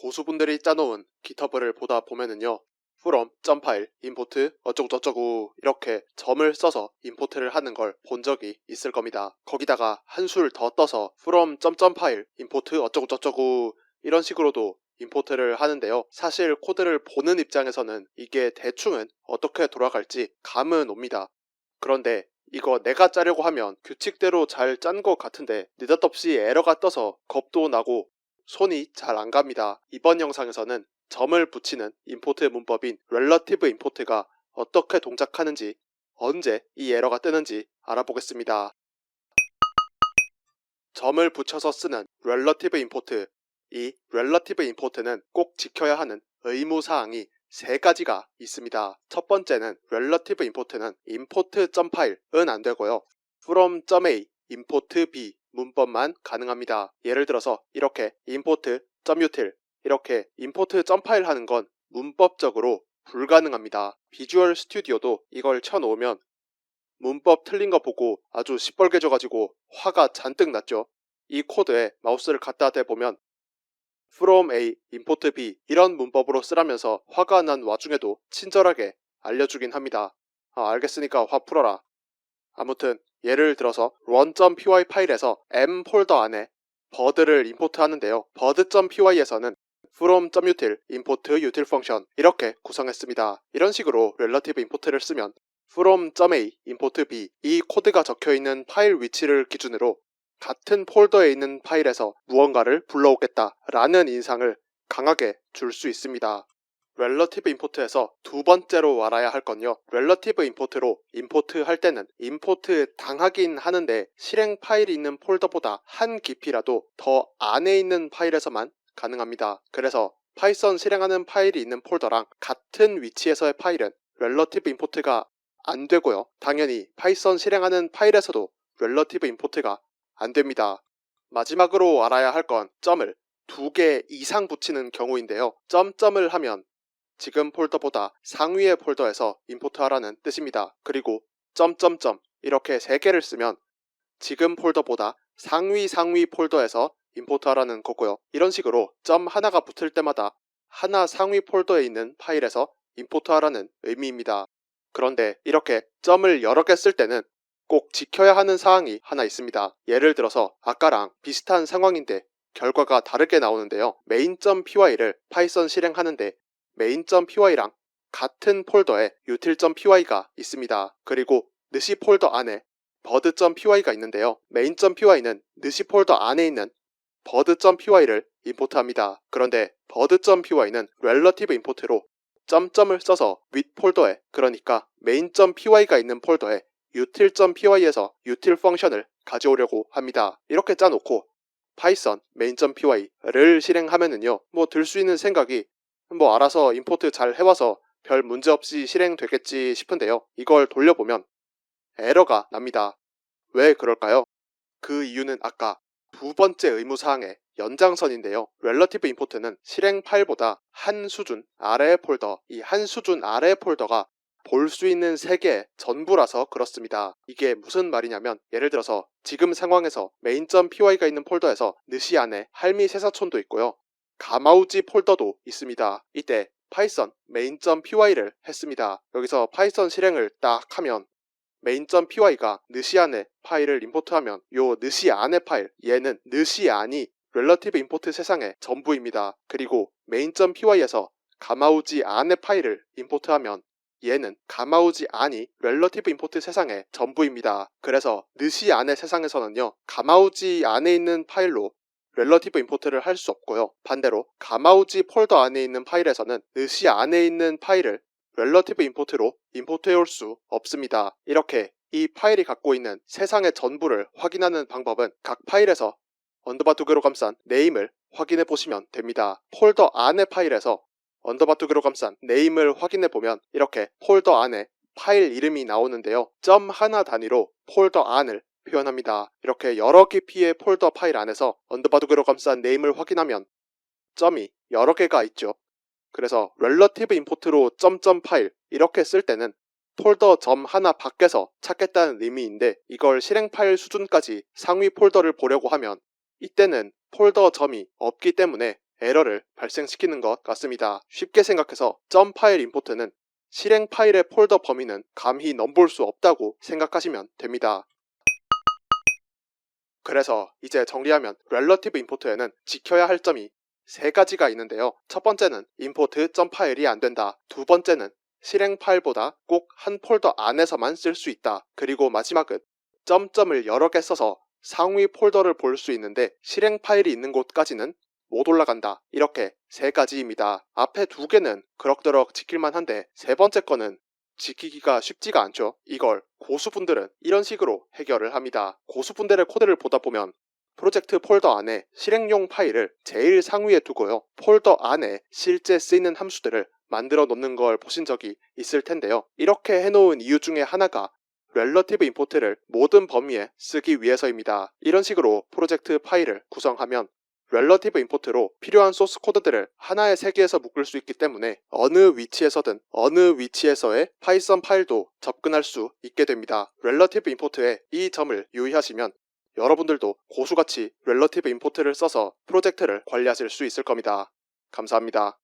고수분들이 짜놓은 GitHub을 보다 보면은요, from, 파일, import, 어쩌고저쩌고 이렇게 점을 써서 임포트를 하는 걸 본 적이 있을 겁니다. 거기다가 한술 더 떠서 from, 파일, import, 어쩌고저쩌고 이런 식으로도 임포트를 하는데요. 사실 코드를 보는 입장에서는 이게 대충은 어떻게 돌아갈지 감은 옵니다. 그런데 이거 내가 짜려고 하면 규칙대로 잘 짠 것 같은데 느닷없이 에러가 떠서 겁도 나고 손이 잘 안 갑니다. 이번 영상에서는 점을 붙이는 임포트 문법인 relative import가 어떻게 동작하는지, 언제 이 에러가 뜨는지 알아보겠습니다. 점을 붙여서 쓰는 relative import. 이 relative import는 꼭 지켜야 하는 의무사항이 세 가지가 있습니다. 첫 번째는 relative import는 import.file은 안 되고요. from.a, import.b 문법만 가능합니다. 예를 들어서 이렇게 import.util 이렇게 import.file 하는 건 문법적으로 불가능합니다. 비주얼 스튜디오도 이걸 쳐놓으면 문법 틀린 거 보고 아주 시뻘개져가지고 화가 잔뜩 났죠. 이 코드에 마우스를 갖다 대보면 from A, import B 이런 문법으로 쓰라면서 화가 난 와중에도 친절하게 알려주긴 합니다. 알겠으니까 화 풀어라. 아무튼 예를 들어서 run.py 파일에서 m 폴더 안에 bird를 임포트 하는데요. bird.py에서는 from.util, import util function 이렇게 구성했습니다. 이런 식으로 relative import를 쓰면 from.a, import b 이 코드가 적혀있는 파일 위치를 기준으로 같은 폴더에 있는 파일에서 무언가를 불러오겠다라는 인상을 강하게 줄 수 있습니다. relative import에서 두 번째로 알아야 할 건요. relative import로 임포트 할 때는 임포트 당하긴 하는데 실행 파일이 있는 폴더보다 한 깊이라도 더 안에 있는 파일에서만 가능합니다. 그래서 파이썬 실행하는 파일이 있는 폴더랑 같은 위치에서의 파일은 relative import가 안 되고요. 당연히 파이썬 실행하는 파일에서도 relative import가 안 됩니다. 마지막으로 알아야 할 건 점을 두 개 이상 붙이는 경우인데요. 점을 하면 지금 폴더보다 상위의 폴더에서 임포트하라는 뜻입니다. 그리고 점점점 이렇게 세 개를 쓰면 지금 폴더보다 상위 폴더에서 임포트하라는 거고요. 이런 식으로 점 하나가 붙을 때마다 하나 상위 폴더에 있는 파일에서 임포트하라는 의미입니다. 그런데 이렇게 점을 여러 개 쓸 때는 꼭 지켜야 하는 사항이 하나 있습니다. 예를 들어서 아까랑 비슷한 상황인데 결과가 다르게 나오는데요. main.py를 파이썬 실행하는데 main.py랑 같은 폴더에 util.py가 있습니다. 그리고 느시 폴더 안에 bird.py가 있는데요. main.py는 느시 폴더 안에 있는 bird.py를 임포트합니다. 그런데 bird.py는 relative import로 점점을 써서 윗 폴더에, 그러니까 main.py가 있는 폴더에 util.py에서 util 펑션을 가져오려고 합니다. 이렇게 짜놓고 파이썬 main.py를 실행하면은요, 들 수 있는 생각이 알아서 임포트 잘 해와서 별 문제 없이 실행되겠지 싶은데요. 이걸 돌려보면 에러가 납니다. 왜 그럴까요? 그 이유는 아까 두 번째 의무사항의 연장선인데요. relative import는 실행 파일보다 한 수준 아래의 폴더, 이 한 수준 아래의 폴더가 볼 수 있는 세계 전부라서 그렇습니다. 이게 무슨 말이냐면 예를 들어서 지금 상황에서 main.py가 있는 폴더에서 느시 안에 할미 새사촌도 있고요. 가마우지 폴더도 있습니다. 이때 파이썬 main.py를 했습니다. 여기서 파이썬 실행을 딱 하면 main.py가 느시 안에 파일을 임포트하면 요 느시 안의 파일, 얘는 느시 안이 relative import 세상의 전부입니다. 그리고 main.py에서 가마우지 안의 파일을 임포트하면 얘는 가마우지 안이 relative import 세상의 전부입니다. 그래서 느시 안의 세상에서는요, 가마우지 안에 있는 파일로 relative import를 할 수 없고요. 반대로 가마우지 폴더 안에 있는 파일에서는 느시 안에 있는 파일을 relative import로 임포트해 올 수 없습니다. 이렇게 이 파일이 갖고 있는 세상의 전부를 확인하는 방법은 각 파일에서 언더바 두 개로 감싼 네임을 확인해 보시면 됩니다. 폴더 안의 파일에서 언더바 두 개로 감싼 네임을 확인해 보면 이렇게 폴더 안에 파일 이름이 나오는데요. 점 하나 단위로 폴더 안을 표현합니다. 이렇게 여러 깊이의 폴더 파일 안에서 언더바 두 개로 감싼 네임을 확인하면 점이 여러 개가 있죠. 그래서 relative import로 점점 파일 이렇게 쓸 때는 폴더 점 하나 밖에서 찾겠다는 의미인데 이걸 실행 파일 수준까지 상위 폴더를 보려고 하면 이때는 폴더 점이 없기 때문에 에러를 발생시키는 것 같습니다. 쉽게 생각해서 점 파일 임포트는 실행 파일의 폴더 범위는 감히 넘볼 수 없다고 생각하시면 됩니다. 그래서 이제 정리하면 렐러티브 임포트에는 지켜야 할 점이 세 가지가 있는데요. 첫 번째는 임포트 점 파일이 안 된다. 두 번째는 실행 파일보다 꼭 한 폴더 안에서만 쓸 수 있다. 그리고 마지막은 점점을 여러 개 써서 상위 폴더를 볼 수 있는데 실행 파일이 있는 곳까지는 못 올라간다. 이렇게 세 가지입니다. 앞에 두 개는 그럭저럭 지킬만 한데 세 번째 거는 지키기가 쉽지가 않죠. 이걸 고수분들은 이런 식으로 해결을 합니다. 고수분들의 코드를 보다 보면 프로젝트 폴더 안에 실행용 파일을 제일 상위에 두고요. 폴더 안에 실제 쓰이는 함수들을 만들어 놓는 걸 보신 적이 있을 텐데요. 이렇게 해놓은 이유 중에 하나가 렐러티브 임포트를 모든 범위에 쓰기 위해서입니다. 이런 식으로 프로젝트 파일을 구성하면 렐러티브 임포트로 필요한 소스 코드들을 하나의 세계에서 묶을 수 있기 때문에 어느 위치에서든 어느 위치에서의 파이썬 파일도 접근할 수 있게 됩니다. 렐러티브 임포트의 이 점을 유의하시면 여러분들도 고수같이 렐러티브 임포트를 써서 프로젝트를 관리하실 수 있을 겁니다. 감사합니다.